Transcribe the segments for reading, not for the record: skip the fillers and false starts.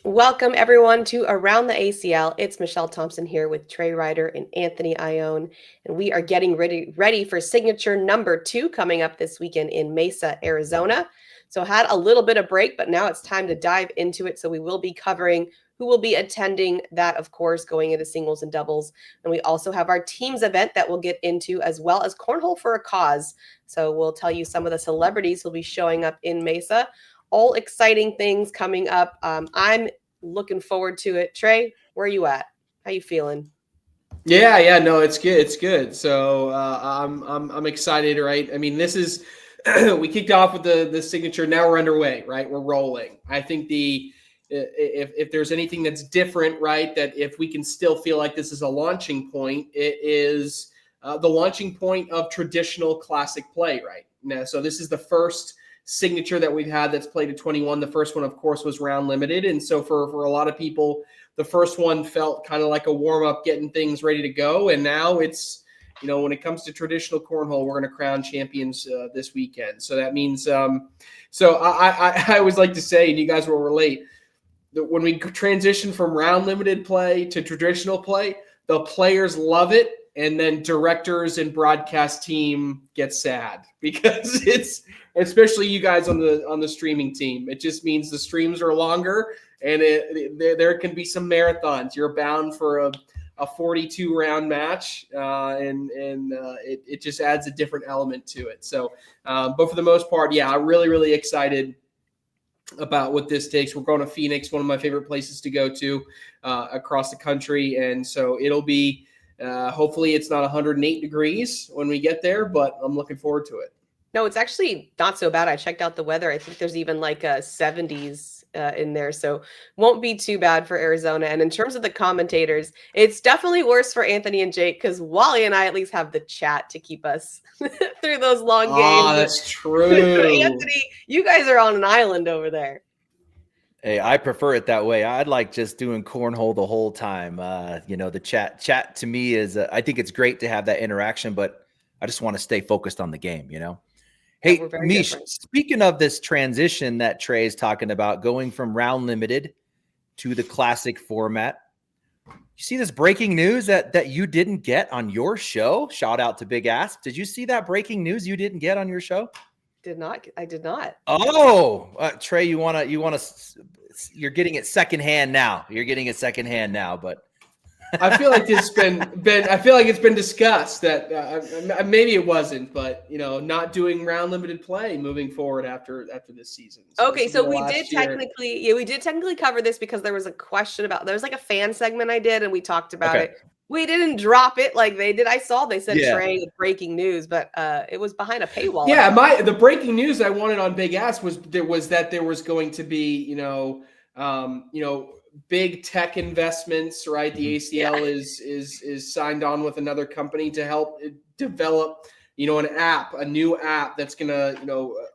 Welcome everyone to Around the ACL. It's Michelle Thompson here with Trey Ryder and Anthony Ione, and we are getting ready for signature number 2 coming up this weekend in Mesa, Arizona. So had a little bit of break, but now it's time to dive into it. So we will be covering who will be attending that, of course, going into singles and doubles. And we also have our teams event that we'll get into, as well as Cornhole for a Cause. So we'll tell you some of the celebrities who'll be showing up in Mesa. All exciting things coming up. I'm looking forward to it. Trey, where are you at? How you feeling? Yeah, no, it's good. It's good. So I'm excited, right? I mean, this is we kicked off with the signature. Now we're underway, right? We're rolling. I think if there's anything that's different, right, that if we can still feel like this is a launching point, it is the launching point of traditional classic play, right? Now, so this is the first signature that we've had that's played at 21. The first one, of course, was round limited, and so for a lot of people, the first one felt kind of like a warm up, getting things ready to go, and now it's, when it comes to traditional cornhole, we're going to crown champions this weekend. So that means, so I always like to say, and you guys will relate, that when we transition from round limited play to traditional play, the players love it. And then directors and broadcast team get sad because it's, especially you guys on the streaming team, it just means the streams are longer and there can be some marathons. You're bound for a 42 round match, and it just adds a different element to it. So, but for the most part, yeah, I'm really excited about what this takes. We're going to Phoenix, one of my favorite places to go to across the country, and so it'll be. Hopefully it's not 108 degrees when we get there, but I'm looking forward to it. No, it's actually not so bad. I checked out the weather. I think there's even like a 70s in there. So won't be too bad for Arizona. And in terms of the commentators, it's definitely worse for Anthony and Jake because Wally and I at least have the chat to keep us through those long games. Oh, that's true. Anthony, you guys are on an island over there. Hey, I prefer it that way. I'd like just doing cornhole the whole time. The chat to me is, I think it's great to have that interaction, but I just want to stay focused on the game, Hey, Meesh, speaking of this transition that Trey is talking about, going from round limited to the classic format, you see this breaking news that you didn't get on your show? Shout out to Big Ass. Did you see that breaking news you didn't get on your show? I did not. Oh, Trey, you're getting it secondhand now. But I feel like this I feel like it's been discussed that maybe it wasn't, but not doing round limited play moving forward after this season. So we did technically cover this because there was a question about, there was like a fan segment I did and we talked about it. We didn't drop it like they did. I saw they said Trey breaking news, but it was behind a paywall. Yeah, the breaking news I wanted on Big Ass was that there was going to be big tech investments, right? The ACL is signed on with another company to help develop a new app that's gonna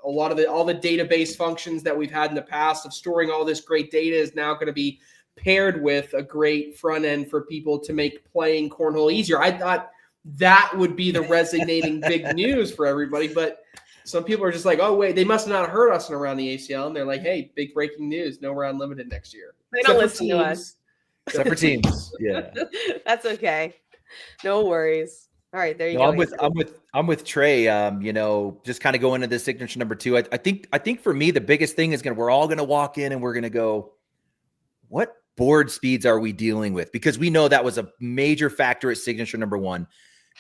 all the database functions that we've had in the past of storing all this great data is now going to be paired with a great front end for people to make playing cornhole easier. I thought that would be the resonating big news for everybody, but some people are just like, oh wait, they must have not heard us around the ACL, and they're like, hey, big breaking news, no round limited next year. They don't listen to us. Except for teams. Yeah. That's okay. No worries. All right, there you go. I'm with Trey. Just kind of going into this signature number 2. I think for me the biggest thing is we're all gonna walk in and we're gonna go, what board speeds are we dealing with? Because we know that was a major factor at signature number 1.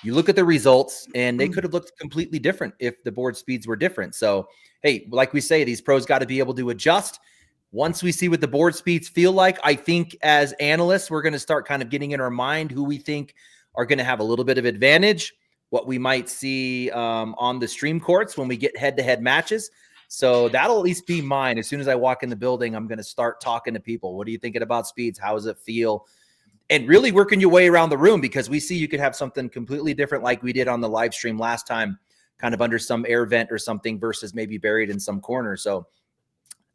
You look at the results and they could have looked completely different if the board speeds were different. So, hey, like we say, these pros got to be able to adjust. Once we see what the board speeds feel like, I think as analysts, we're going to start kind of getting in our mind who we think are going to have a little bit of advantage, what we might see on the stream courts when we get head-to-head matches. So that'll at least be mine. As soon as I walk in the building, I'm going to start talking to people. What are you thinking about speeds? How does it feel? And really working your way around the room, because we see you could have something completely different like we did on the live stream last time, kind of under some air vent or something versus maybe buried in some corner. So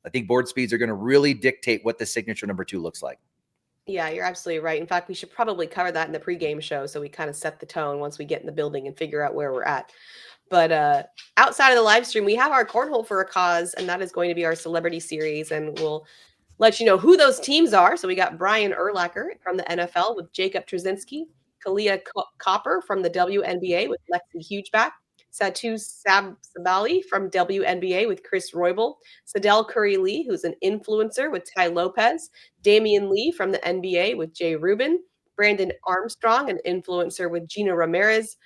I think board speeds are going to really dictate what the signature number 2 looks like. Yeah, you're absolutely right. In fact, we should probably cover that in the pregame show so we kind of set the tone once we get in the building and figure out where we're at. But outside of the live stream, we have our Cornhole for a Cause, and that is going to be our celebrity series. And we'll let you know who those teams are. So we got Brian Urlacher from the NFL with Jacob Trzynski, Kalia Copper from the WNBA with Lexi Hugeback, Satu Sabali from WNBA with Chris Roybal, Sadell Curry-Lee, who's an influencer with Ty Lopez, Damian Lee from the NBA with Jay Rubin, Brandon Armstrong, an influencer with Gina Ramirez,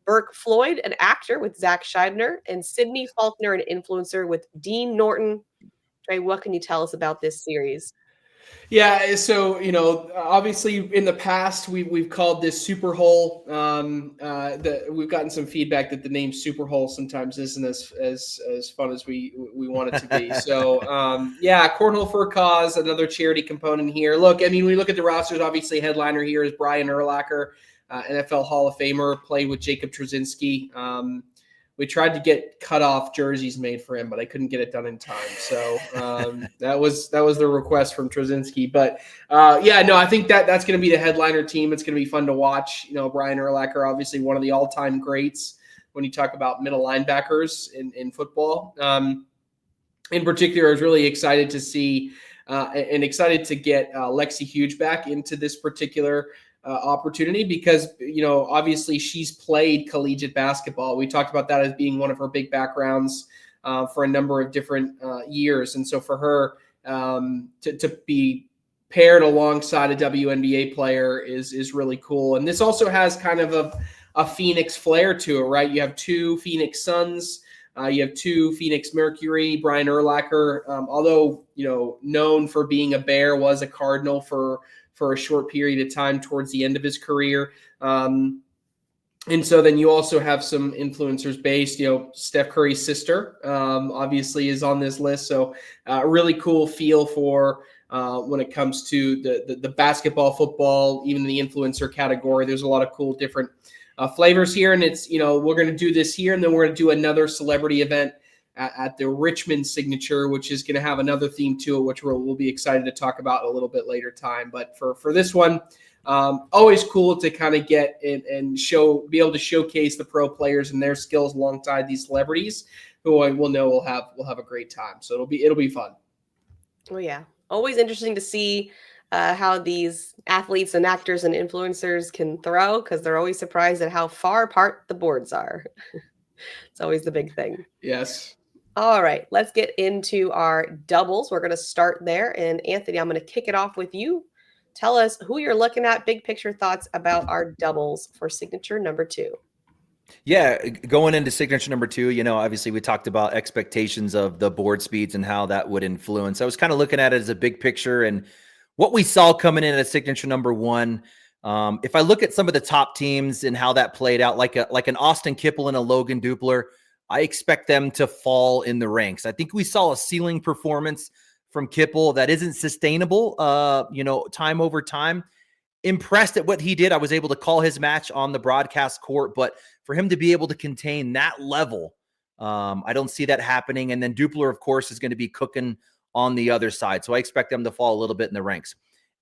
Burke Floyd, an actor with Zach Scheibner, and Sydney Faulkner, an influencer with Dean Norton. Trey, what can you tell us about this series? Yeah, so obviously in the past we've called this Super Hole. We've gotten some feedback that the name Super Hole sometimes isn't as fun as we want it to be. So Cornhole for a Cause, another charity component here. Look, I mean, we look at the rosters. Obviously, headliner here is Brian Urlacher, NFL Hall of Famer, played with Jacob Trzynski. We tried to get cutoff jerseys made for him, but I couldn't get it done in time. So that was the request from Trzynski. But I think that's going to be the headliner team. It's going to be fun to watch. Brian Urlacher, obviously one of the all-time greats when you talk about middle linebackers in football. In particular, I was really excited to see and excited to get Lexi Hugeback into this particular opportunity because, obviously she's played collegiate basketball. We talked about that as being one of her big backgrounds for a number of different years. And so for her to be paired alongside a WNBA player is really cool. And this also has kind of a Phoenix flair to it, right? You have two Phoenix Suns. You have two Phoenix Mercury. Brian Urlacher, although, known for being a Bear, was a Cardinal for a short period of time towards the end of his career. And so then you also have some influencers based, Steph Curry's sister, obviously is on this list. So a really cool feel for when it comes to the basketball, football, even the influencer category. There's a lot of cool different flavors here. And it's, we're going to do this here, and then we're going to do another celebrity event at the Richmond Signature, which is going to have another theme to it, which we'll be excited to talk about a little bit later time. But for this one, always cool to kind of get and be able to showcase the pro players and their skills alongside these celebrities who we'll know will have a great time. So it'll be fun. Oh yeah, always interesting to see how these athletes and actors and influencers can throw, because they're always surprised at how far apart the boards are. It's always the big thing. Yes. All right, let's get into our doubles. We're going to start there. And Anthony, I'm going to kick it off with you. Tell us who you're looking at, big picture thoughts about our doubles for signature number 2. Yeah, going into signature number 2, obviously we talked about expectations of the board speeds and how that would influence. I was kind of looking at it as a big picture and what we saw coming in at signature number 1. If I look at some of the top teams and how that played out, like an Austin Kipple and a Logan Dupler, I expect them to fall in the ranks. I think we saw a ceiling performance from Kipple that isn't sustainable, time over time. Impressed at what he did. I was able to call his match on the broadcast court, but for him to be able to contain that level, I don't see that happening. And then Dupler, of course, is going to be cooking on the other side. So I expect them to fall a little bit in the ranks.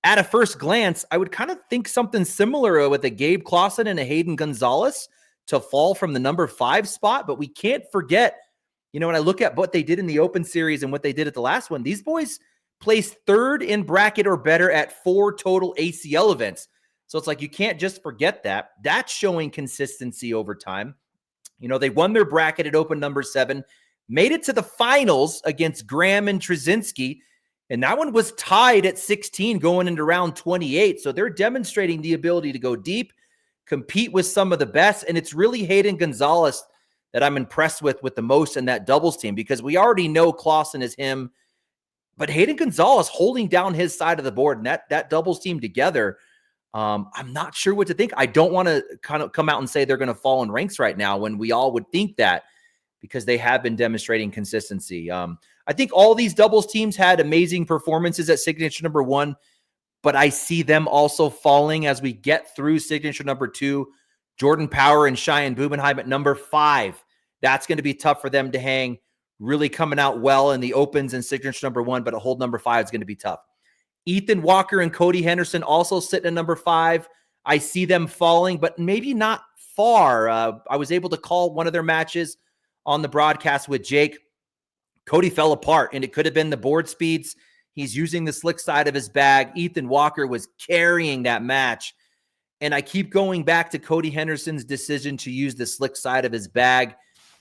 At a first glance, I would kind of think something similar with a Gabe Clausen and a Hayden Gonzalez to fall from the number 5 spot. But we can't forget, when I look at what they did in the Open Series and what they did at the last one, these boys placed 3rd in bracket or better at 4 total ACL events. So it's like, you can't just forget that. That's showing consistency over time. They won their bracket at Open number 7, made it to the finals against Graham and Trzynski, and that one was tied at 16 going into round 28. So they're demonstrating the ability to go deep, compete with some of the best, and it's really Hayden Gonzalez that I'm impressed with the most in that doubles team, because we already know Clausen is him, but Hayden Gonzalez holding down his side of the board, and that doubles team together, I'm not sure what to think. I don't want to kind of come out and say they're going to fall in ranks right now when we all would think that, because they have been demonstrating consistency. I think all these doubles teams had amazing performances at signature number 1, but I see them also falling as we get through signature number 2. Jordan Power and Cheyenne Bubenheim at number 5. That's going to be tough for them to hang. Really coming out well in the opens and signature number 1, but a hold number 5 is going to be tough. Ethan Walker and Cody Henderson also sitting at number 5. I see them falling, but maybe not far. I was able to call one of their matches on the broadcast with Jake. Cody fell apart, and it could have been the board speeds. He's using the slick side of his bag. Ethan Walker was carrying that match. And I keep going back to Cody Henderson's decision to use the slick side of his bag.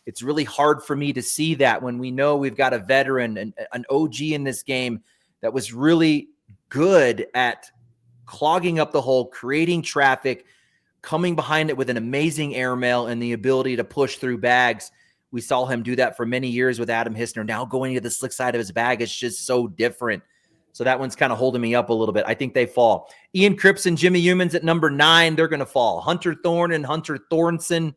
It's really hard for me to see that when we know we've got a veteran, an OG in this game that was really good at clogging up the hole, creating traffic, coming behind it with an amazing airmail and the ability to push through bags. We saw him do that for many years with Adam Hissner. Now going to the slick side of his bag is just so different. So that one's kind of holding me up a little bit. I think they fall. Ian Cripps and Jimmy Humans at number 9, they're going to fall. Hunter Thorne and Hunter Thornson,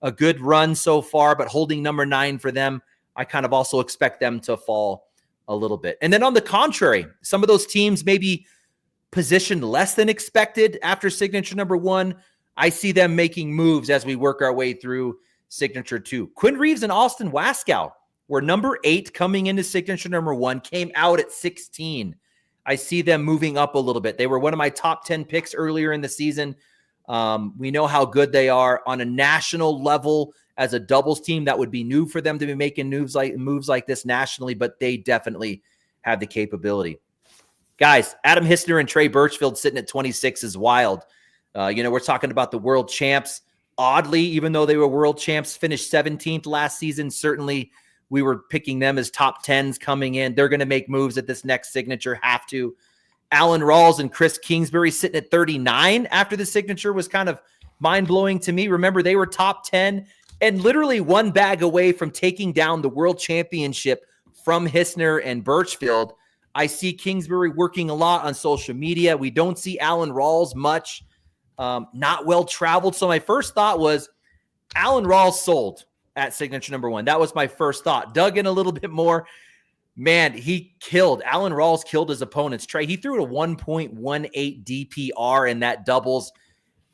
a good run so far, but holding number 9 for them. I kind of also expect them to fall a little bit. And then on the contrary, some of those teams maybe positioned less than expected after signature number 1. I see them making moves as we work our way through signature 2. Quinn Reeves and Austin Waskow were number 8 coming into signature number 1, came out at 16. I see them moving up a little bit. They were one of my top 10 picks earlier in the season. We know how good they are on a national level as a doubles team. That would be new for them to be making moves like this nationally, but they definitely have the capability. Guys, Adam Hissner and Trey Birchfield sitting at 26 is wild. We're talking about the world champs. Oddly, even though they were world champs, finished 17th last season, certainly we were picking them as top 10s coming in. They're going to make moves at this next signature, have to. Alan Rawls and Chris Kingsbury sitting at 39 after the signature was kind of mind-blowing to me. Remember, they were top 10 and literally one bag away from taking down the world championship from Hissner and Birchfield. I see Kingsbury working a lot on social media. We don't see Alan Rawls much. Not well-traveled. So my first thought was Alan Rawls sold at signature number 1. That was my first thought. Dug in a little bit more. Man, he killed. Alan Rawls killed his opponents. Trey, he threw a 1.18 DPR in that doubles.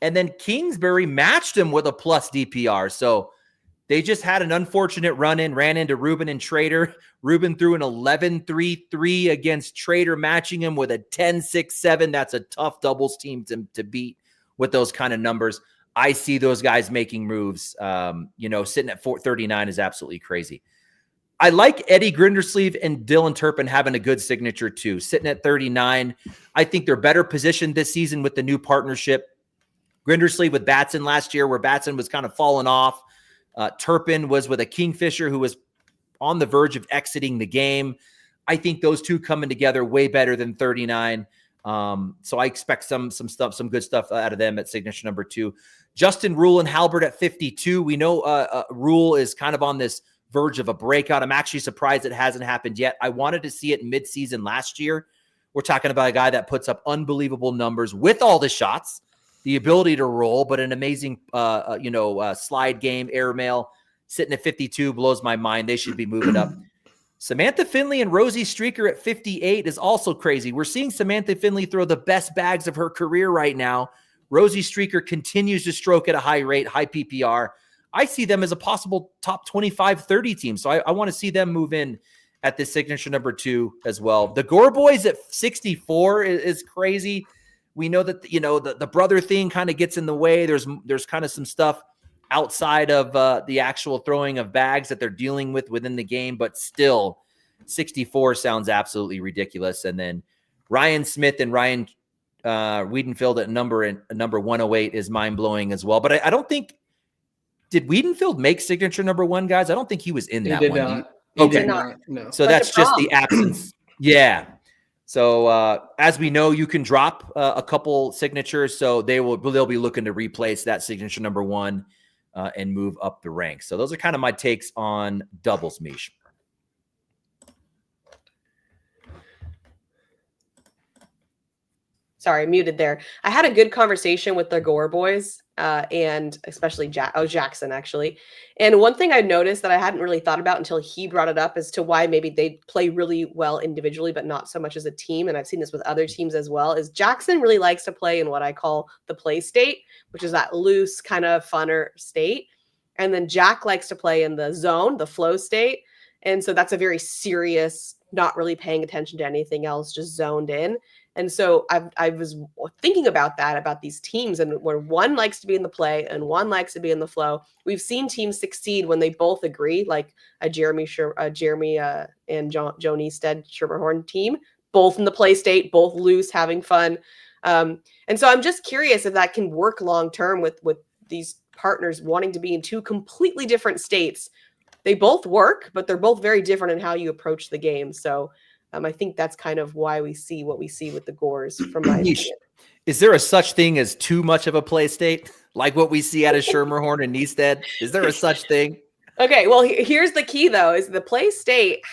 And then Kingsbury matched him with a plus DPR. So they just had an unfortunate run-in, ran into Ruben and Trader. Ruben threw an 11-3-3 against Trader, matching him with a 10-6-7. That's a tough doubles team to beat with those kind of numbers. I see those guys making moves. Sitting at 439 is absolutely crazy. I like Eddie Grindersleeve and Dylan Turpin having a good signature too, sitting at 39. I think they're better positioned this season with the new partnership. Grindersleeve with Batson last year, where Batson was kind of falling off. Turpin was with a Kingfisher who was on the verge of exiting the game. I think those two coming together way better than 39. So I expect some good stuff out of them at signature number 2. Justin Rule and Halbert at 52. We know Rule is kind of on this verge of a breakout. I'm actually surprised it hasn't happened yet. I wanted to see it mid-season last year. We're talking about a guy that puts up unbelievable numbers with all the shots, the ability to roll, but an amazing, slide game, airmail. Sitting at 52 blows my mind. They should be moving up. Samantha Finley and Rosie Streaker at 58 is also crazy. We're seeing Samantha Finley throw the best bags of her career right now. Rosie Streaker continues to stroke at a high rate, high PPR. I see them as a possible top 25, 30 team. So I want to see them move in at this signature number 2 as well. The Gore Boys at 64 is crazy. We know that, the brother thing kind of gets in the way. There's kind of some stuff outside of the actual throwing of bags that they're dealing with within the game, but still 64 sounds absolutely ridiculous. And then Ryan Smith and Ryan Wiedenfeld at number 108 is mind-blowing as well. But I don't think, did Wiedenfeld make signature number 1, guys? I don't think he was in that one. Not. He Okay. did not. No. So that's just the absence. Yeah. So as we know, you can drop a couple signatures. So they'll be looking to replace that signature number 1 and move up the ranks. So those are kind of my takes on doubles, Meesh. Sorry, muted there. I had a good conversation with the Gore boys, and especially Jackson, actually. And one thing I noticed that I hadn't really thought about until he brought it up as to why maybe they play really well individually, but not so much as a team. And I've seen this with other teams as well, is Jackson really likes to play in what I call the play state, which is that loose, kind of funner state. And then Jack likes to play in the zone, the flow state. And so that's a very serious, not really paying attention to anything else, just zoned in. And so I was thinking about that, about these teams, and where one likes to be in the play and one likes to be in the flow. We've seen teams succeed when they both agree, like a Jeremy and Joan Easted Schermerhorn team. both in the play state, both loose, having fun. And so I'm just curious if that can work long term with these partners wanting to be in two completely different states. They both work, but they're both very different in how you approach the game. So I think that's kind of why we see what we see with the Gores from my opinion. Is there a such thing as too much of a play state? Like what we see out of Schermerhorn and Neisted? Is there a such thing? Okay, well, here's the key, though, is the play state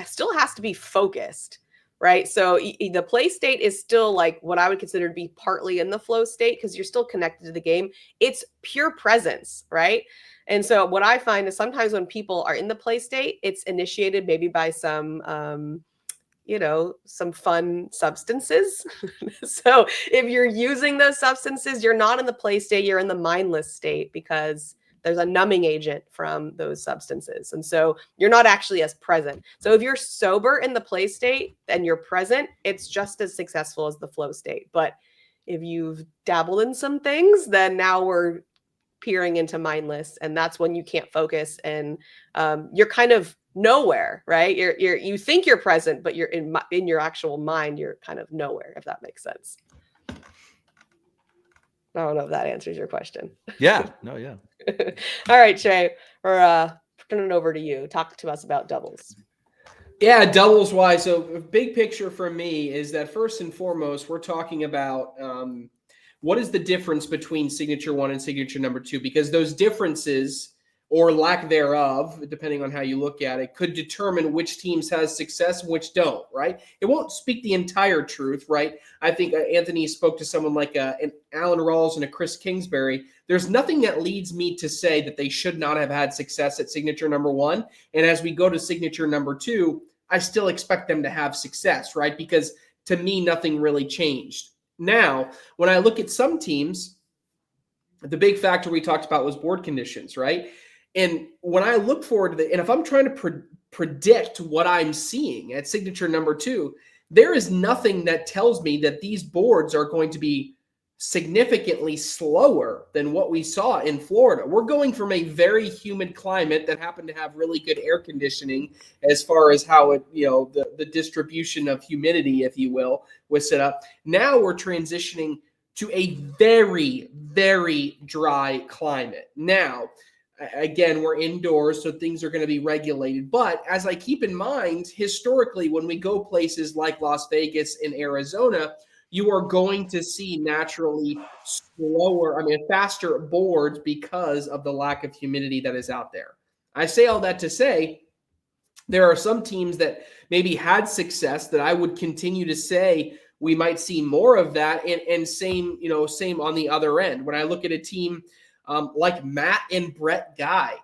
still has to be focused, right? So the play state is still like what I would consider to be partly in the flow state because you're still connected to the game. It's pure presence, right? And so what I find is sometimes when people are in the play state, it's initiated maybe by some some fun substances. So if you're using those substances, you're not in the play state, you're in the mindless state because there's a numbing agent from those substances. And so you're not actually as present. So if you're sober in the play state and you're present, it's just as successful as the flow state. But if you've dabbled in some things, then now we're peering into mindless, and that's when you can't focus and you're kind of nowhere, right? You think you're present, but you're in your actual mind, you're kind of nowhere, if that makes sense. I don't know if that answers your question. Yeah. No, yeah. All right, Trey, we're turning it over to you. Talk to us about doubles. Yeah, doubles wise. So big picture for me is that first and foremost, we're talking about what is the difference between signature one and signature number two? Because those differences or lack thereof, depending on how you look at it, could determine which teams has success and which don't, right? It won't speak the entire truth, right? I think Anthony spoke to someone like an Alan Rawls and a Chris Kingsbury. There's nothing that leads me to say that they should not have had success at signature number one. And as we go to signature number two, I still expect them to have success, right? Because to me, nothing really changed. Now, when I look at some teams, the big factor we talked about was board conditions, right? And when I look forward to and if I'm trying to predict what I'm seeing at signature number two, there is nothing that tells me that these boards are going to be significantly slower than what we saw in Florida. We're going from a very humid climate that happened to have really good air conditioning as far as how it, the distribution of humidity, if you will, was set up. Now we're transitioning to a very, very dry climate. Now, again, we're indoors, so things are going to be regulated. But as I keep in mind, historically, when we go places like Las Vegas and Arizona, you are going to see naturally faster boards because of the lack of humidity that is out there. I say all that to say there are some teams that maybe had success that I would continue to say we might see more of that, and same on the other end. When I look at a team like Matt and Brett Guy,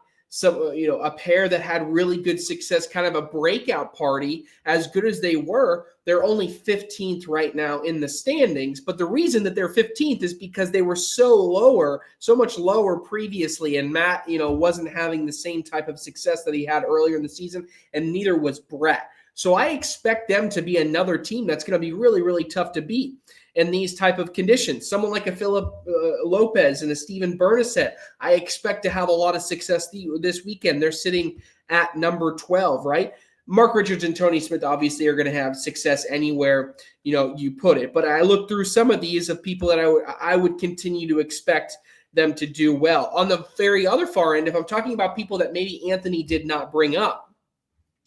a pair that had really good success, kind of a breakout party, as good as they were, they're only 15th right now in the standings. But the reason that they're 15th is because they were so much lower previously. And Matt, wasn't having the same type of success that he had earlier in the season, and neither was Brett. So I expect them to be another team that's going to be really, really tough to beat in these type of conditions. Someone like a Philip Lopez and a Steven Bernasset, I expect to have a lot of success this weekend. They're sitting at number 12, right? Mark Richards and Tony Smith obviously are going to have success anywhere you put it. But I look through some of these of people that I would continue to expect them to do well. On the very other far end, if I'm talking about people that maybe Anthony did not bring up,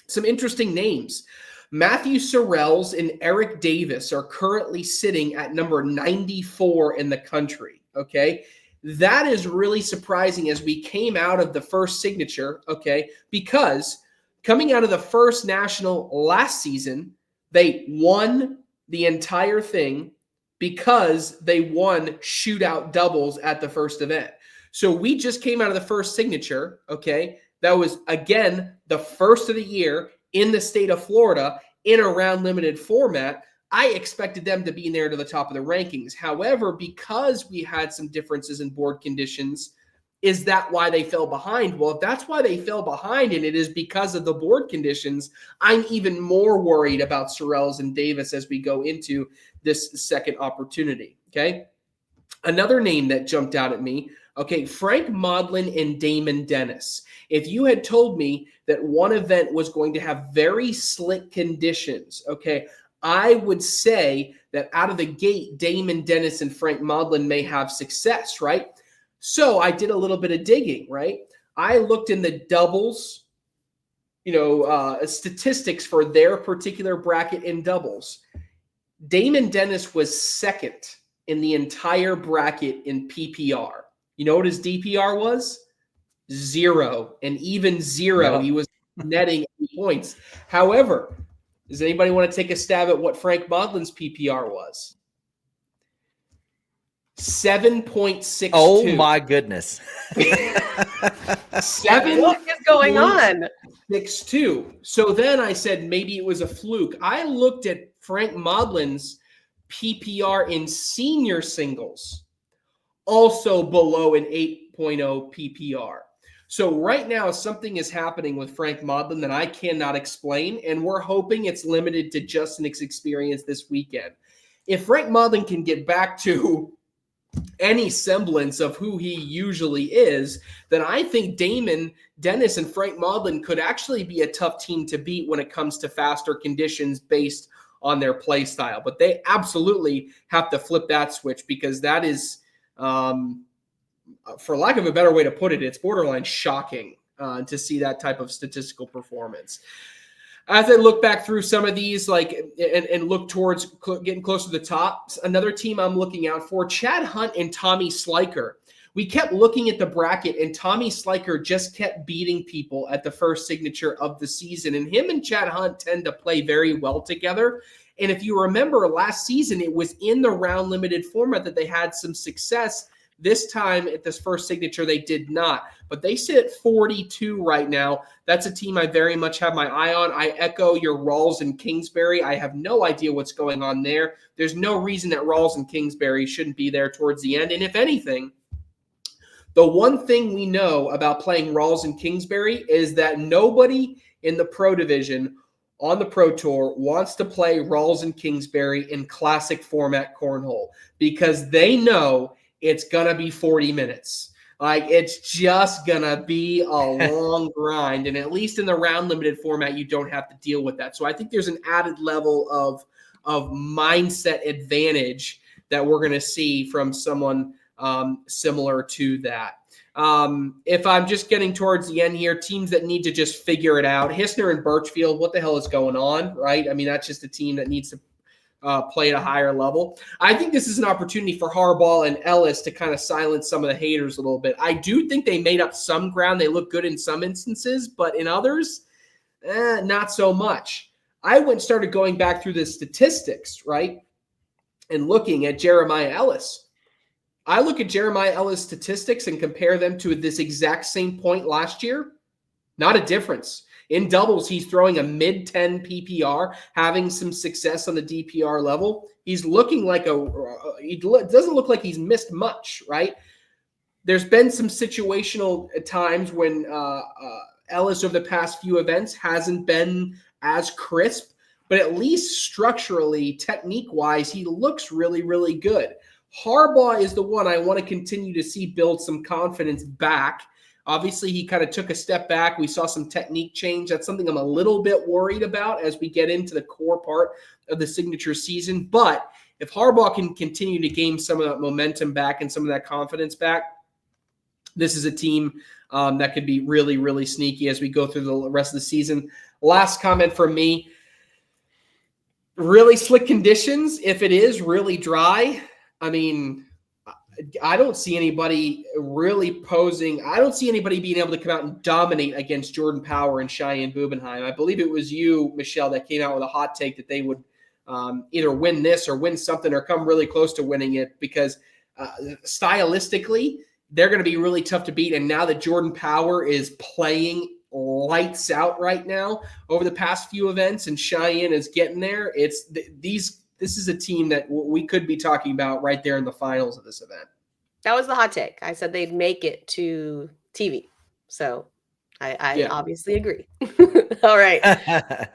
some interesting names. Matthew Sorrells and Eric Davis are currently sitting at number 94 in the country, okay? That is really surprising as we came out of the first signature, okay? Because coming out of the first national last season, they won the entire thing because they won shootout doubles at the first event. So we just came out of the first signature, okay? That was, again, the first of the year in the state of Florida in a round limited format. I expected them to be near to the top of the rankings. However, because we had some differences in board conditions, is that why they fell behind? Well, if that's why they fell behind and it is because of the board conditions, I'm even more worried about Sorrells and Davis as we go into this second opportunity, okay? Another name that jumped out at me, okay, Frank Mlin and Damon Dennis. If you had told me that one event was going to have very slick conditions, okay, I would say that out of the gate, Damon Dennis and Frank Mlin may have success, right? So I did a little bit of digging, right? I looked in the doubles, statistics for their particular bracket in doubles. Damon Dennis was second in the entire bracket in PPR. You know what his DPR was? 0, and even 0. Yep. He was netting 8 points. However, does anybody want to take a stab at what Frank Mlин's PPR was? 7.62. Oh my goodness. 7. What is going on? 6.2. So then I said maybe it was a fluke. I looked at Frank Mlin's PPR in senior singles, also below an 8.0 PPR. So right now something is happening with Frank Mlin that I cannot explain, and we're hoping it's limited to just an experience this weekend. If Frank Mlin can get back to any semblance of who he usually is, then I think Damon Dennis and Frank Mlin could actually be a tough team to beat when it comes to faster conditions based on their play style. But they absolutely have to flip that switch, because that is, for lack of a better way to put it, it's borderline shocking to see that type of statistical performance. As I look back through some of these, and look towards getting close to the top, another team I'm looking out for, Chad Hunt and Tommy Sliker. We kept looking at the bracket, and Tommy Sliker just kept beating people at the first signature of the season. And him and Chad Hunt tend to play very well together. And if you remember last season, it was in the round limited format that they had some success. This time at this first signature, they did not. But they sit at 42 right now. That's a team I very much have my eye on. I echo your Rawls and Kingsbury. I have no idea what's going on there. There's no reason that Rawls and Kingsbury shouldn't be there towards the end. And if anything, the one thing we know about playing Rawls and Kingsbury is that nobody in the pro division on the Pro Tour wants to play Rawls and Kingsbury in classic format cornhole, because they know it's going to be 40 minutes. It's just going to be a long grind. And at least in the round limited format, you don't have to deal with that. So I think there's an added level of mindset advantage that we're going to see from someone similar to that. If I'm just getting towards the end here, teams that need to just figure it out, Hissner and Birchfield, what the hell is going on, right? I mean, that's just a team that needs to play at a higher level. I think this is an opportunity for Harbaugh and Ellis to kind of silence some of the haters a little bit. I do think they made up some ground. They look good in some instances, but in others, not so much. I went and started going back through the statistics, right, and looking at Jeremiah Ellis. I look at Jeremiah Ellis' statistics and compare them to this exact same point last year. Not a difference. In doubles, he's throwing a mid-10 PPR, having some success on the DPR level. He's looking like he doesn't look like he's missed much, right? There's been some situational times when Ellis over the past few events hasn't been as crisp, but at least structurally, technique-wise, he looks really, really good. Harbaugh is the one I want to continue to see build some confidence back. Obviously, he kind of took a step back. We saw some technique change. That's something I'm a little bit worried about as we get into the core part of the signature season. But if Harbaugh can continue to gain some of that momentum back and some of that confidence back, this is a team that could be really, really sneaky as we go through the rest of the season. Last comment from me, really slick conditions. If it is really dry, I mean, I don't see anybody really posing. I don't see anybody being able to come out and dominate against Jordan Power and Cheyenne Bubenheim. I believe it was you, Michelle, that came out with a hot take that they would either win this or win something or come really close to winning it, because stylistically, they're going to be really tough to beat. And now that Jordan Power is playing lights out right now over the past few events and Cheyenne is getting there, this is a team that we could be talking about right there in the finals of this event. That was the hot take. I said they'd make it to TV. So I obviously agree. All right.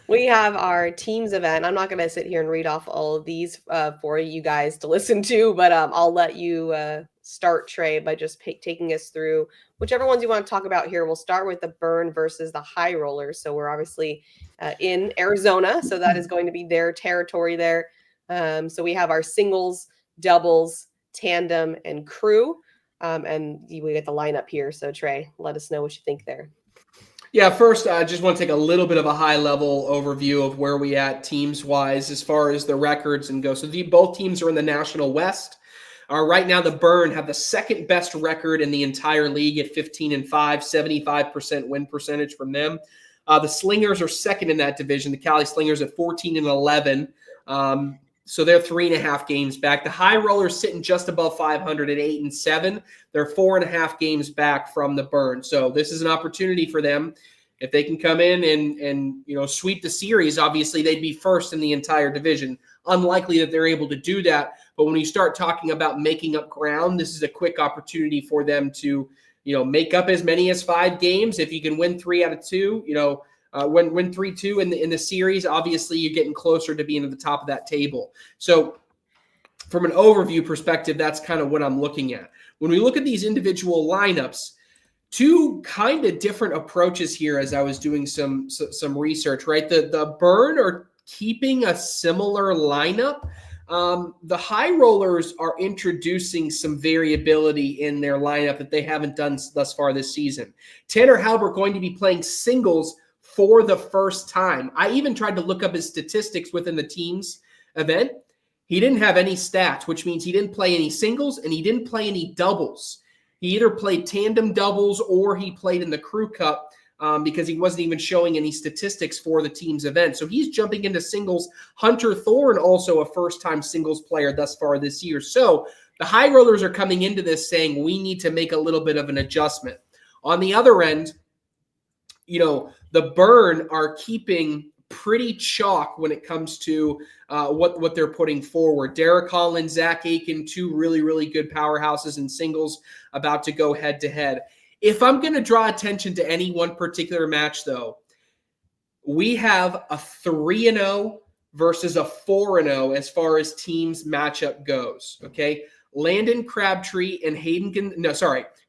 We have our teams event. I'm not going to sit here and read off all of these for you guys to listen to, but I'll let you start, Trey, by just taking us through whichever ones you want to talk about here. We'll start with the burn versus the high rollers. So we're obviously in Arizona, so that is going to be their territory there. So we have our singles, doubles, tandem, and crew. And we get the lineup here. So Trey, let us know what you think there. Yeah, first, I just want to take a little bit of a high-level overview of where we at teams-wise as far as the records and go. So both teams are in the National West. Right now, the Burn have the second best record in the entire league at 15-5, 75% win percentage from them. The Slingers are second in that division. The Cali Slingers at 14-11. So they're 3.5 games back. The High Rollers sitting just above 500 at 8-7. They're 4.5 games back from the Burn. So this is an opportunity for them. If they can come in and sweep the series, obviously they'd be first in the entire division. Unlikely that they're able to do that. But when you start talking about making up ground, this is a quick opportunity for them to, make up as many as 5 games. If you can win 3 out of 2, win 3-2 in the series, obviously you're getting closer to being at the top of that table. So from an overview perspective, that's kind of what I'm looking at. When we look at these individual lineups, 2 kind of different approaches here as I was doing some research, right? The Burn are keeping a similar lineup. The High Rollers are introducing some variability in their lineup that they haven't done thus far this season. Tanner Halbert going to be playing singles for the first time. I even tried to look up his statistics within the team's event. He didn't have any stats, which means he didn't play any singles and he didn't play any doubles. He either played tandem doubles or he played in the Crew Cup because he wasn't even showing any statistics for the team's event. So he's jumping into singles. Hunter Thorne, also a first-time singles player thus far this year. So the High Rollers are coming into this saying we need to make a little bit of an adjustment. On the other end, the Burn are keeping pretty chalk when it comes to what they're putting forward. Derek Holland, Zach Aiken, 2 really, really good powerhouses in singles about to go head-to-head. If I'm going to draw attention to any one particular match, though, we have a 3-0 versus a 4-0 as far as teams matchup goes, okay? Landon Crabtree and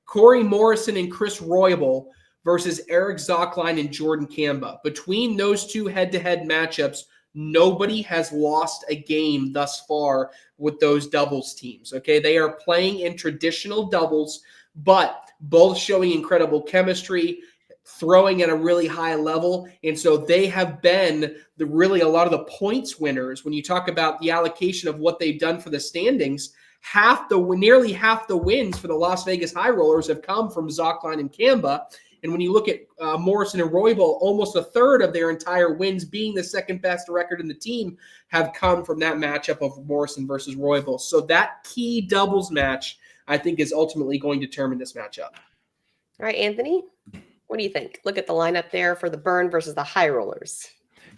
Corey Morrison and Chris Royable versus Eric Zockline and Jordan Kamba. Between those 2 head-to-head matchups, nobody has lost a game thus far with those doubles teams, okay? They are playing in traditional doubles, but both showing incredible chemistry, throwing at a really high level, and so they have been a lot of the points winners. When you talk about the allocation of what they've done for the standings, nearly half the wins for the Las Vegas High Rollers have come from Zockline and Kamba. And when you look at Morrison and Roybal, almost a third of their entire wins, being the second best record in the team, have come from that matchup of Morrison versus Roybal. So that key doubles match, I think, is ultimately going to determine this matchup. All right, Anthony, what do you think? Look at the lineup there for the Burn versus the High Rollers.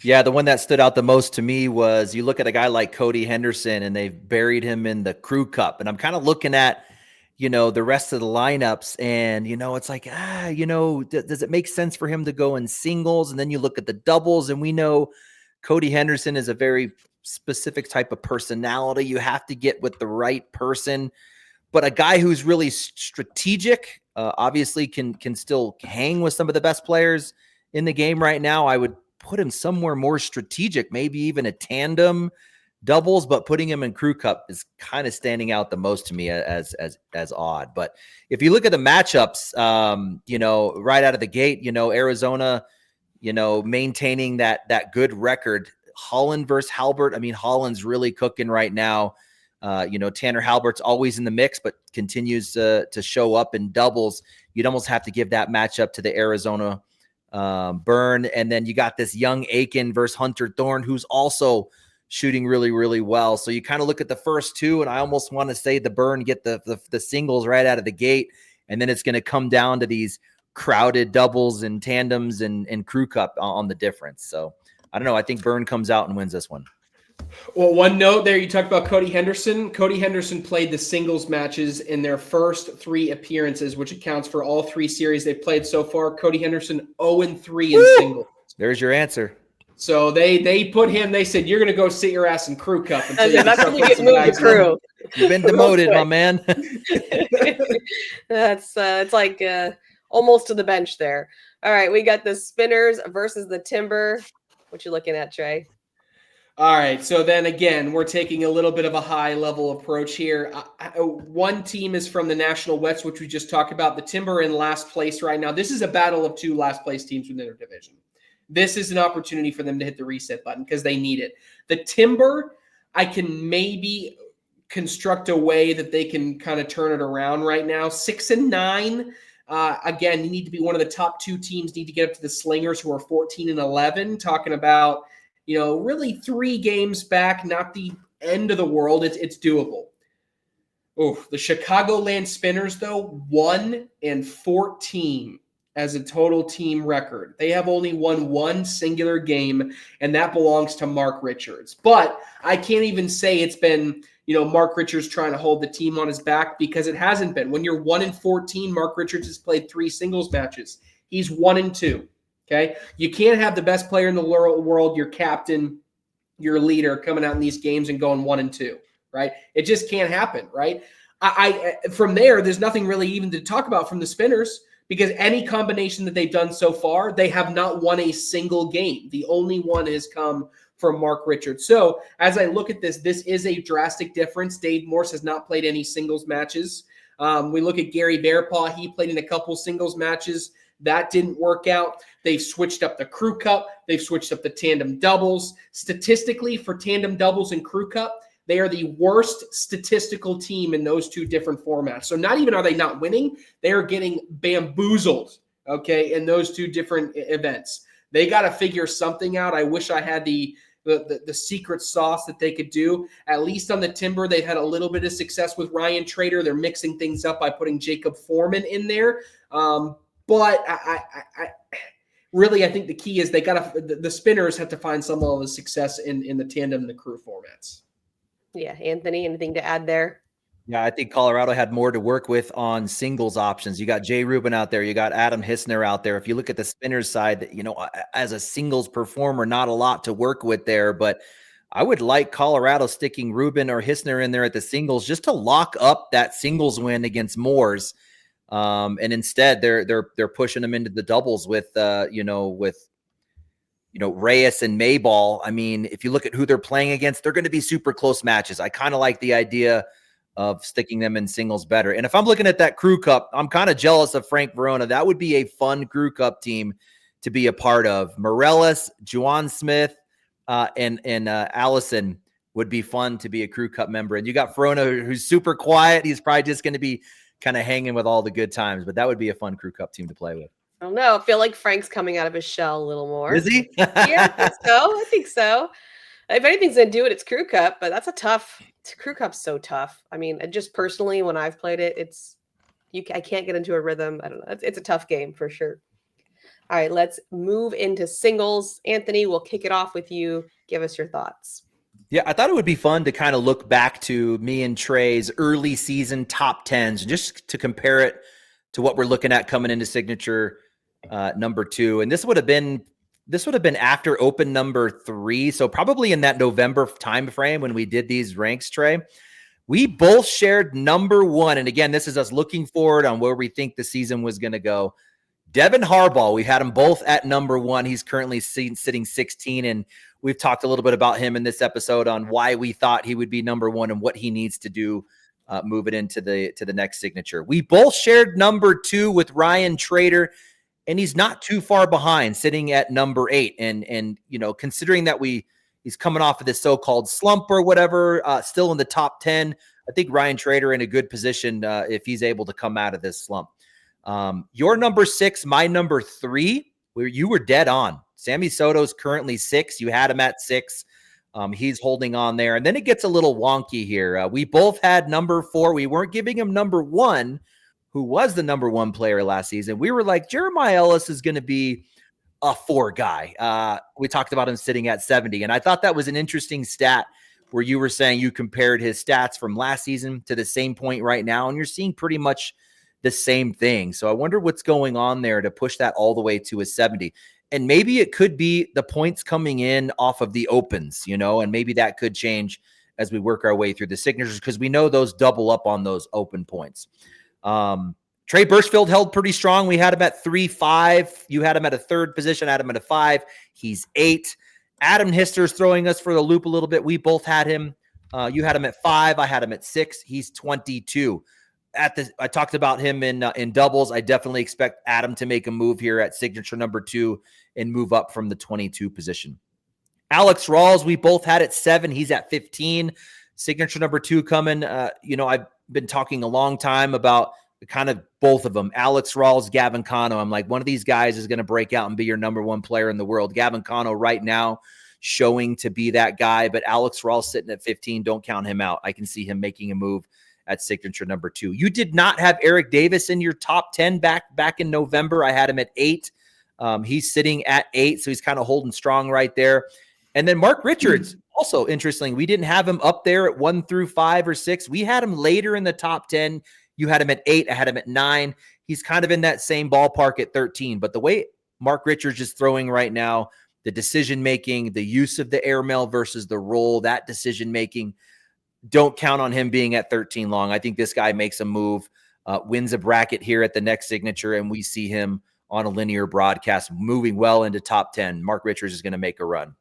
Yeah, the one that stood out the most to me was you look at a guy like Cody Henderson, and they've buried him in the Crew Cup. And I'm kind of looking at, the rest of the lineups, and, it's like, does it make sense for him to go in singles? And then you look at the doubles, and we know Cody Henderson is a very specific type of personality. You have to get with the right person. But a guy who's really strategic, obviously can still hang with some of the best players in the game right now. I would put him somewhere more strategic, maybe even a tandem doubles, but putting him in Crew Cup is kind of standing out the most to me as odd. But if you look at the matchups, right out of the gate, Arizona, maintaining that good record. Holland versus Halbert. I mean, Holland's really cooking right now. Tanner Halbert's always in the mix, but continues to show up in doubles. You'd almost have to give that matchup to the Arizona Burn. And then you got this young Aiken versus Hunter Thorne, who's also shooting really, really well. So you kind of look at the first 2, and I almost want to say the Burn get the singles right out of the gate. And then it's going to come down to these crowded doubles and tandems and Crew Cup on the difference. So I don't know. I think Burn comes out and wins this one. Well, one note there, you talked about Cody Henderson. Cody Henderson played the singles matches in their first 3 appearances, which accounts for all 3 series they've played so far. Cody Henderson 0-3 in singles. There's your answer. So they put him. They said you're going to go sit your ass in crew cup until you That's start when you putting get some moved to guys in. crew. You've been demoted, my man. That's it's like almost to the bench there. All right, we got the Spinners versus the Timber. What you looking at, Trey? All right, so then again, we're taking a little bit of a high-level approach here. One team is from the National West, which we just talked about. The Timber in last place right now. This is a battle of two last-place teams within their division. This is an opportunity for them to hit the reset button because they need it. The Timber, I can maybe construct a way that they can kind of turn it around right now. 6-9. Again, you need to be one of the top two teams. Need to get up to the Slingers, who are 14-11. Talking about, really 3 games back, not the end of the world. It's doable. Oh, the Chicagoland Spinners, though, 1-14 as a total team record. They have only won one singular game, and that belongs to Mark Richards. But I can't even say it's been, Mark Richards trying to hold the team on his back, because it hasn't been. When you're 1-14, Mark Richards has played 3 singles matches. He's 1-2. Okay, you can't have the best player in the world, your captain, your leader, coming out in these games and going 1-2, right? It just can't happen, right? I from there's nothing really even to talk about from the Spinners, because any combination that they've done so far, they have not won a single game. The only one has come from Mark Richards. So as I look at this is a drastic difference. Dave Morse has not played any singles matches. We look at Gary Bearpaw. He played in a couple singles matches. That didn't work out. They've switched up the crew cup. They've switched up the tandem doubles. Statistically, for tandem doubles and crew cup, they are the worst statistical team in those 2 different formats. So not even are they not winning, they are getting bamboozled, okay, in those 2 different events. They got to figure something out. I wish I had the secret sauce that they could do. At least on the Timber, they've had a little bit of success with Ryan Trader. They're mixing things up by putting Jacob Foreman in there. But I really, I think the key is the Spinners have to find some level of success in the tandem and the crew formats. Yeah, Anthony, anything to add there? Yeah, I think Colorado had more to work with on singles options. You got Jay Rubin out there. You got Adam Hissner out there. If you look at the Spinners side, as a singles performer, not a lot to work with there. But I would like Colorado sticking Rubin or Hissner in there at the singles just to lock up that singles win against Moores. And instead, they're pushing them into the doubles with Reyes and Mayball. I mean, if you look at who they're playing against, they're going to be super close matches. I kind of like the idea of sticking them in singles better. And if I'm looking at that crew cup, I'm kind of jealous of Frank Verona. That would be a fun crew cup team to be a part of. Morellis, Juwan Smith, and Allison would be fun to be a crew cup member. And you got Verona, who's super quiet. He's probably just going to be kind of hanging with all the good times, but that would be a fun crew cup team to play with. I don't know. I feel like Frank's coming out of his shell a little more. Is he? Yeah, I think so. If anything's going to do it, it's crew cup, but that's crew cup's so tough. I mean, just personally, when I've played it, I can't get into a rhythm. I don't know. It's a tough game for sure. All right, let's move into singles. Anthony, we'll kick it off with you. Give us your thoughts. Yeah, I thought it would be fun to kind of look back to me and Trey's early season top 10s, just to compare it to what we're looking at coming into signature number 2. And this would have been after open number 3. So probably in that November time frame when we did these ranks, Trey. We both shared number 1. And again, this is us looking forward on where we think the season was going to go. Devin Harbaugh, we had him both at number 1. He's currently sitting 16, and we've talked a little bit about him in this episode on why we thought he would be number 1 and what he needs to do moving into the next signature. We both shared number 2 with Ryan Trader, and he's not too far behind, sitting at number 8. And considering that he's coming off of this so-called slump or whatever, still in the top 10, I think Ryan Trader in a good position if he's able to come out of this slump. Your number 6, my number 3, where you were dead on. Sammy Soto's currently 6. You had him at 6. He's holding on there. And then it gets a little wonky here. We both had number 4. We weren't giving him number 1, who was the number 1 player last season. We were like, Jeremiah Ellis is going to be a 4 guy. We talked about him sitting at 70. And I thought that was an interesting stat where you were saying you compared his stats from last season to the same point right now. And you're seeing pretty much the same thing. So I wonder what's going on there to push that all the way to a 70. And maybe it could be the points coming in off of the opens, and maybe that could change as we work our way through the signatures, because we know those double up on those open points. Trey Birchfield held pretty strong. We had him at 3-5. You had him at a third position. I had him at a 5. He's 8. Adam Hister's throwing us for the loop a little bit. We both had him. You had him at 5. I had him at 6. He's 22. I talked about him in doubles. I definitely expect Adam to make a move here at signature number 2 and move up from the 22 position. Alex Rawls, we both had at 7. He's at 15. Signature number 2 coming. I've been talking a long time about kind of both of them. Alex Rawls, Gavin Cano. I'm like, one of these guys is going to break out and be your number 1 player in the world. Gavin Cano right now showing to be that guy, but Alex Rawls sitting at 15. Don't count him out. I can see him making a move at signature number 2. You did not have Eric Davis in your top 10 back in November. I had him at 8. He's sitting at 8, so he's kind of holding strong right there. And then Mark Richards, also interesting. We didn't have him up there at 1 through 5 or 6. We had him later in the top 10. You had him at 8. I had him at 9. He's kind of in that same ballpark at 13. But the way Mark Richards is throwing right now, the decision-making, the use of the airmail versus the roll, that decision-making, don't count on him being at 13 long. I think this guy makes a move, wins a bracket here at the next signature, and we see him on a linear broadcast moving well into top 10. Mark Richards is going to make a run.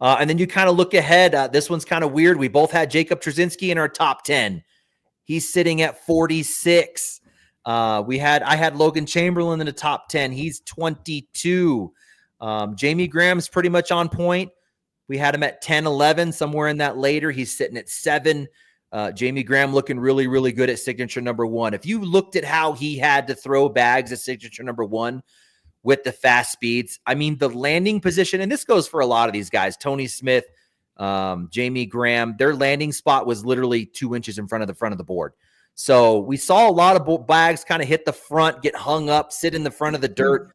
And then you kind of look ahead. This one's kind of weird. We both had Jacob Trzynski in our top 10. He's sitting at 46. I had Logan Chamberlain in the top 10. He's 22. Jamie Graham's pretty much on point. We had him at 10, 11, somewhere in that later. He's sitting at 7. Jamie Graham looking really, really good at signature number 1. If you looked at how he had to throw bags at signature number 1 with the fast speeds, I mean, the landing position, and this goes for a lot of these guys, Tony Smith, Jamie Graham, their landing spot was literally 2 inches in front of the board. So we saw a lot of bags kind of hit the front, get hung up, sit in the front of the dirt,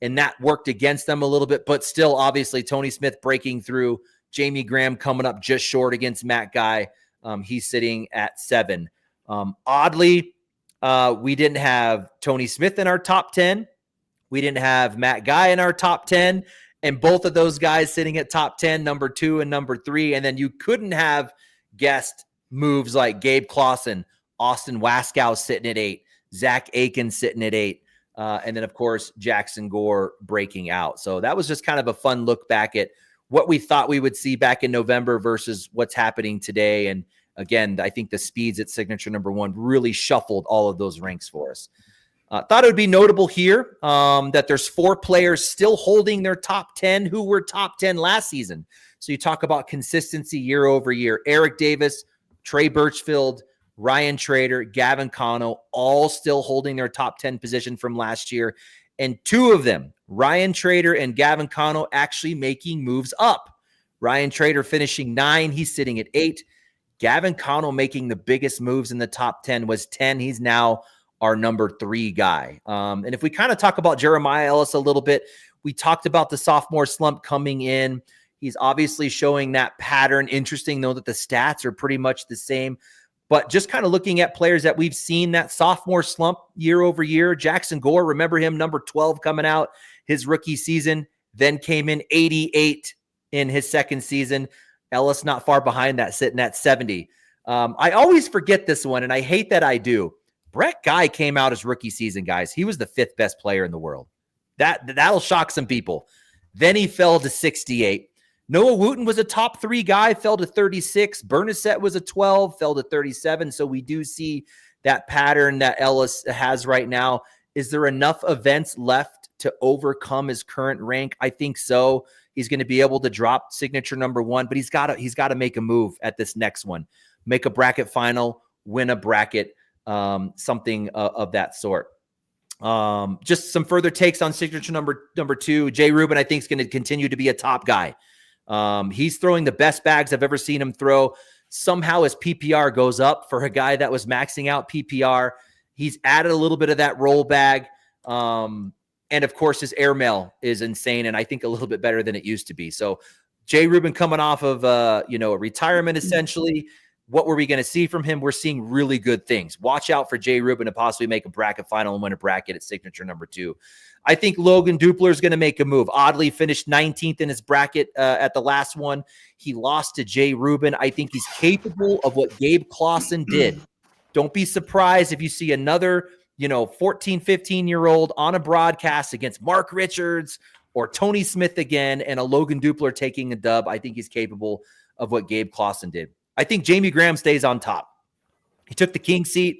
and that worked against them a little bit. But still, obviously, Tony Smith breaking through, Jamie Graham coming up just short against Matt Guy. He's sitting at 7. Oddly, we didn't have Tony Smith in our top 10. We didn't have Matt Guy in our top 10. And both of those guys sitting at top 10, number 2 and number 3. And then you couldn't have guessed moves like Gabe Clausen, Austin Waskow sitting at 8, Zach Aiken sitting at 8. And then, of course, Jackson Gore breaking out. So that was just kind of a fun look back at what we thought we would see back in November versus what's happening today. And again, I think the speeds at signature number 1 really shuffled all of those ranks for us. Thought it would be notable here that there's 4 players still holding their top 10 who were top 10 last season. So you talk about consistency year over year. Eric Davis, Trey Birchfield, Ryan Trader, Gavin Cano, all still holding their top 10 position from last year. And 2 of them, Ryan Trader and Gavin Cano, actually making moves up. Ryan Trader finishing 9. He's sitting at 8. Gavin Cano making the biggest moves in the top 10 was 10. He's now our number 3 guy. And if we kind of talk about Jeremiah Ellis a little bit, we talked about the sophomore slump coming in. He's obviously showing that pattern. Interesting, though, that the stats are pretty much the same. But just kind of looking at players that we've seen that sophomore slump year over year. Jackson Gore, remember him, number 12 coming out his rookie season, then came in 88 in his second season. Ellis not far behind that, sitting at 70. I always forget this one, and I hate that I do. Brett Guy came out his rookie season, guys. He was the 5th best player in the world. That'll shock some people. Then he fell to 68. Noah Wooten was a top 3 guy, fell to 36. Bernasette was a 12, fell to 37. So we do see that pattern that Ellis has right now. Is there enough events left to overcome his current rank? I think so. He's going to be able to drop signature number 1, but he's got to make a move at this next one. Make a bracket final, win a bracket. Something of that sort. Just some further takes on signature number 2. Jay Rubin, I think, is going to continue to be a top guy. He's throwing the best bags I've ever seen him throw. Somehow his PPR goes up for a guy that was maxing out PPR. He's added a little bit of that roll bag. And of course, his airmail is insane, and I think a little bit better than it used to be. So Jay Rubin coming off of a retirement essentially. what were we going to see from him? We're seeing really good things. Watch out for Jay Rubin to possibly make a bracket final and win a bracket at signature number 2. I think Logan Dupler is going to make a move. Oddly finished 19th in his bracket at the last one. He lost to Jay Rubin. I think he's capable of what Gabe Clausen did. Don't be surprised if you see another, 14, 15-year-old on a broadcast against Mark Richards or Tony Smith again and a Logan Dupler taking a dub. I think he's capable of what Gabe Clausen did. I think Jamie Graham stays on top. He took the king seat,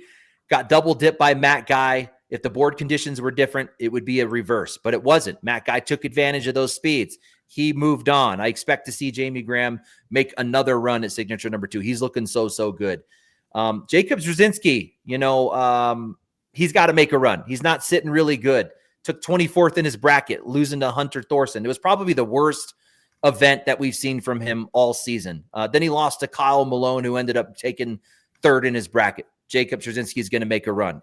got double dipped by Matt Guy. If the board conditions were different, it would be a reverse, but it wasn't. Matt Guy took advantage of those speeds. He moved on. I expect to see Jamie Graham make another run at signature number 2. He's looking so good. Jacob Brzezinski, he's got to make a run. He's not sitting really good. Took 24th in his bracket, losing to Hunter Thorson. It was probably the worst event that we've seen from him all season. Then he lost to Kyle Malone, who ended up taking 3rd in his bracket. Jacob Brzezinski is going to make a run.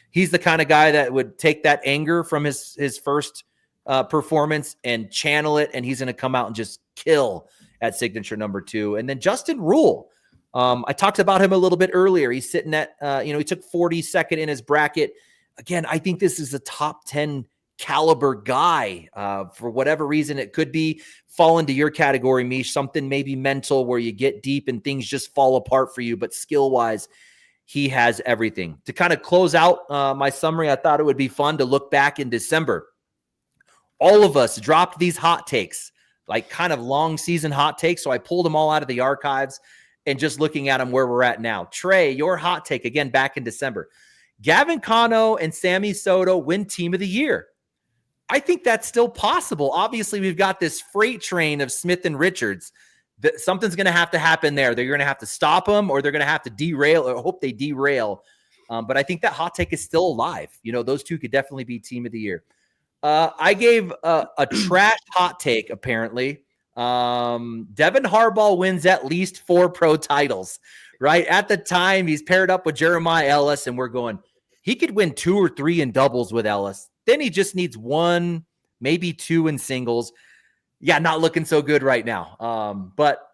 He's the kind of guy that would take that anger from his first performance and channel it, and he's going to come out and just kill at signature number 2. And then Justin Rule. I talked about him a little bit earlier. He's sitting at, he took 42nd in his bracket. Again, I think this is a top 10 caliber guy. For whatever reason, it could be fall into your category, Meesh, something maybe mental where you get deep and things just fall apart for you. But skill-wise, he has everything. To kind of close out my summary, I thought it would be fun to look back in December. All of us dropped these hot takes, like kind of long season hot takes. So I pulled them all out of the archives and just looking at them where we're at now. Trey, your hot take, again, back in December. Gavin Cano and Sammy Soto win Team of the Year. I think that's still possible. Obviously, we've got this freight train of Smith and Richards. Something's going to have to happen there. They're going to have to stop them, or they're going to have to derail, or hope they derail. But I think that hot take is still alive. Those two could definitely be Team of the Year. I gave a trash hot take, apparently. Devin Harbaugh wins at least 4 pro titles, right? At the time, he's paired up with Jeremiah Ellis, and we're going, he could win 2 or 3 in doubles with Ellis. Then he just needs 1, maybe 2 in singles. Yeah, not looking so good right now. But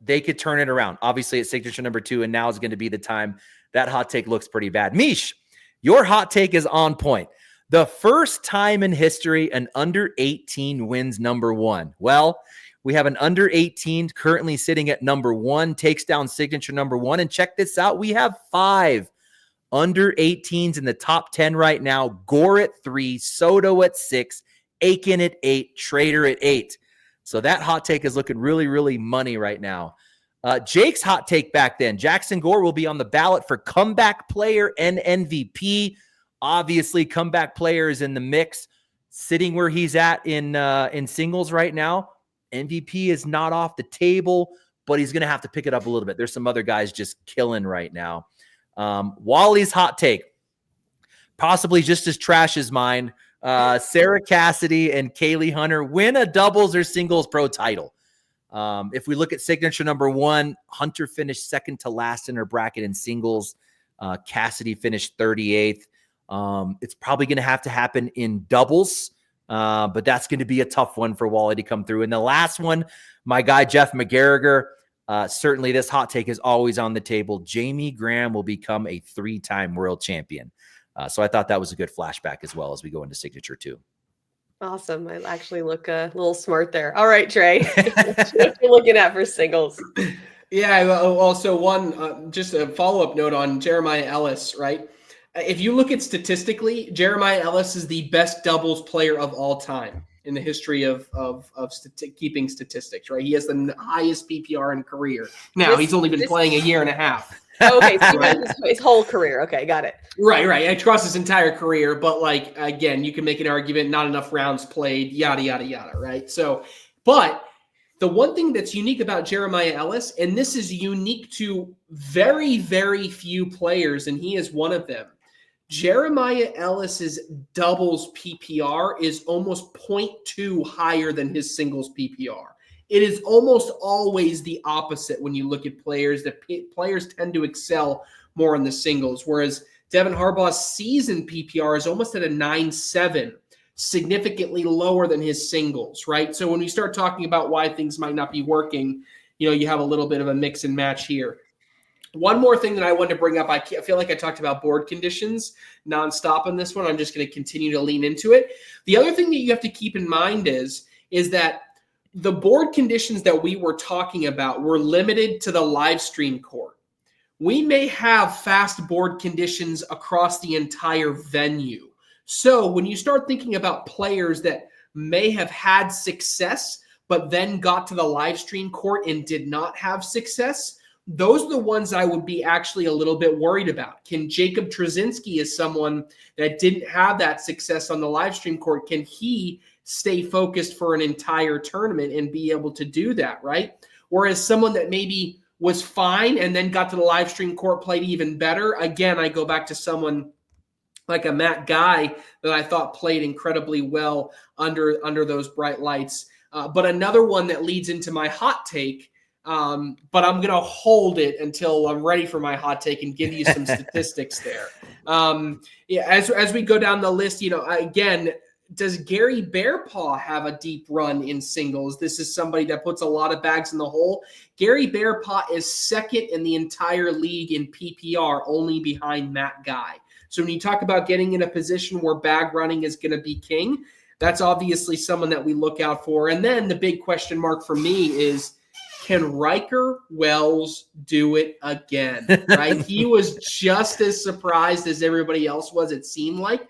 they could turn it around. Obviously, at signature number 2, and now is going to be the time. That hot take looks pretty bad. Meesh, your hot take is on point. The first time in history an under 18 wins number 1. Well, we have an under 18 currently sitting at number 1, takes down signature number 1. And check this out. We have 5 under 18s in the top 10 right now. Gore at 3, Soto at 6, Aiken at 8, Trader at 8. So that hot take is looking really, really money right now. Jake's hot take back then. Jackson Gore will be on the ballot for comeback player and MVP. Obviously, comeback player is in the mix, sitting where he's at in singles right now. MVP is not off the table, but he's going to have to pick it up a little bit. There's some other guys just killing right now. Wally's hot take, possibly just as trash as mine. Sarah Cassidy and Kaylee Hunter win a doubles or singles pro title. If we look at signature number 1, Hunter finished second to last in her bracket in singles. Cassidy finished 38th. It's probably going to have to happen in doubles, but that's going to be a tough one for Wally to come through. And the last one, my guy, Jeff McGarriger, certainly this hot take is always on the table. Jamie Graham will become a 3-time world champion. So I thought that was a good flashback as well as we go into signature 2. Awesome. I actually look a little smart there. All right, Trey. What you're looking at for singles? Yeah, also one, just a follow-up note on Jeremiah Ellis, right? If you look at statistically, Jeremiah Ellis is the best doubles player of all time in the history of keeping statistics, right? He has the highest PPR in career. Now, he's only been playing a year and a half. Okay, so his whole career. Okay, got it. Right. Across his entire career. But, again, you can make an argument, not enough rounds played, yada, yada, yada, right? So, but the one thing that's unique about Jeremiah Ellis, and this is unique to very, very few players, and he is one of them, Jeremiah Ellis's doubles PPR is almost 0.2 higher than his singles PPR. It is almost always the opposite when you look at players. That players tend to excel more in the singles, whereas Devin Harbaugh's season PPR is almost at a 9.7, significantly lower than his singles, right? So when we start talking about why things might not be working, you have a little bit of a mix and match here. One more thing that I wanted to bring up, I feel like I talked about board conditions nonstop on this one. I'm just going to continue to lean into it. The other thing that you have to keep in mind is that the board conditions that we were talking about were limited to the live stream court. We may have fast board conditions across the entire venue. So when you start thinking about players that may have had success, but then got to the live stream court and did not have success, those are the ones I would be actually a little bit worried about. Can Jacob Trzynski, as someone that didn't have that success on the live stream court, can he stay focused for an entire tournament and be able to do that, right? Whereas someone that maybe was fine and then got to the live stream court, played even better. Again, I go back to someone like a Matt Guy that I thought played incredibly well under those bright lights. But another one that leads into my hot take, but I'm going to hold it until I'm ready for my hot take and give you some statistics there. As we go down the list, again, does Gary Bearpaw have a deep run in singles? This is somebody that puts a lot of bags in the hole. Gary Bearpaw is second in the entire league in PPR, only behind Matt Guy. So when you talk about getting in a position where bag running is going to be king, that's obviously someone that we look out for. And then the big question mark for me is, can Riker Wells do it again? Right? He was just as surprised as everybody else was, it seemed like,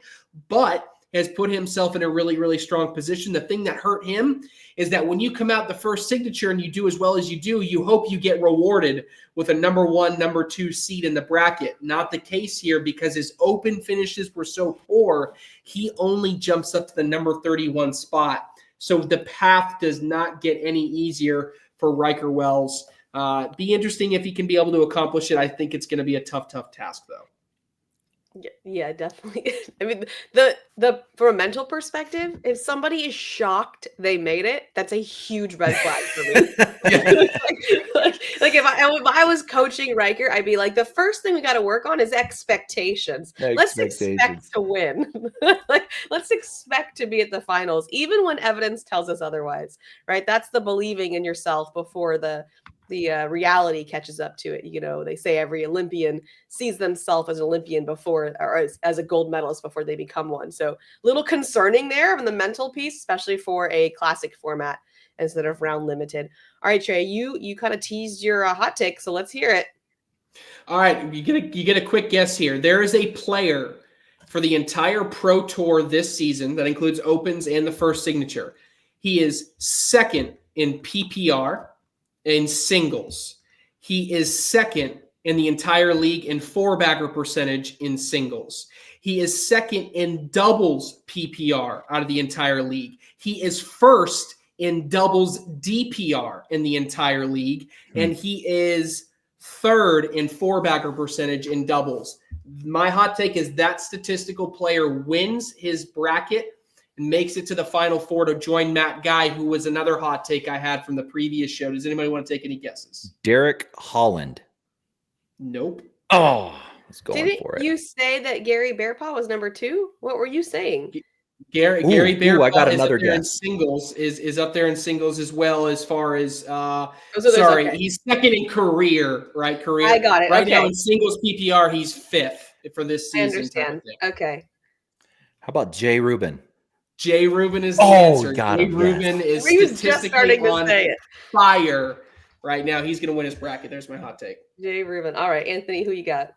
but has put himself in a really, really strong position. The thing that hurt him is that when you come out the first signature and you do as well as you do, you hope you get rewarded with a number 1, number 2 seed in the bracket. Not the case here, because his open finishes were so poor, he only jumps up to the number 31 spot. So the path does not get any easier for Riker Wells. Be interesting if he can be able to accomplish it. I think it's going to be a tough task, though. Yeah, definitely. I mean, the from a mental perspective, if somebody is shocked they made it, that's a huge red flag for me. like if I was coaching Riker, I'd be like, the first thing we got to work on is expectations. Let's expect to win. Let's expect to be at the finals, even when evidence tells us otherwise. Right? That's the believing in yourself before the reality catches up to it. They say every Olympian sees themselves as an Olympian before, or as a gold medalist before they become one. So little concerning there on the mental piece, especially for a classic format instead of round limited. All right, Trey, you kind of teased your hot take, so let's hear it. All right, you get a quick guess here. There is a player for the entire Pro Tour this season that includes opens and the first signature. He is second in PPR. In singles. He is second in the entire league in 4-bagger percentage in singles. He is second in doubles PPR out of the entire league. He is first in doubles DPR in the entire league. And he is third in 4-bagger percentage in doubles. My hot take is that statistical player wins his bracket and makes it to the Final Four to join Matt Guy, who was another hot take I had from the previous show. Does anybody want to take any guesses? Derek Holland. Nope. Oh, I was going Didn't for it. you say that Gary Bearpaw was number 2? What were you saying? Gary Bearpaw I got another is up there guess. in singles, is up there in singles as well, as far as Okay. he's second in career, right? Career. I got it. Right okay. now in singles PPR, he's 5th for this season. I understand. Okay. How about Jay Rubin? Jay Rubin is the answer. Jay Rubin is statistically on fire right now. He's going to win his bracket. There's my hot take. Jay Rubin. All right, Anthony, who you got?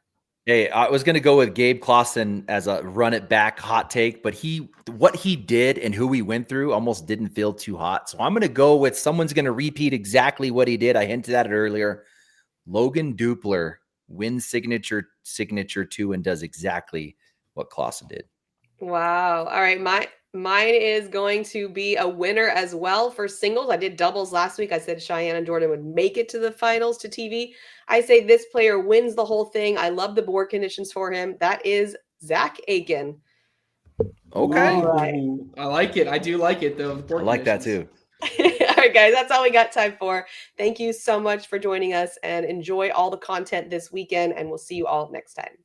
Hey, I was going to go with Gabe Clausen as a run it back hot take, but what he did and who he went through almost didn't feel too hot. So I'm going to go with someone's going to repeat exactly what he did. I hinted at it earlier. Logan Dupler wins signature 2 and does exactly what Clausen did. Wow. All right. Mine is going to be a winner as well for singles. I did doubles last week. I said Cheyenne and Jordan would make it to the finals to TV. I say this player wins the whole thing. I love the board conditions for him. That is Zach Aiken. Okay. Right. I like it. I do like it, though. I like that too. All right, guys, that's all we got time for. Thank you so much for joining us, and enjoy all the content this weekend, and we'll see you all next time.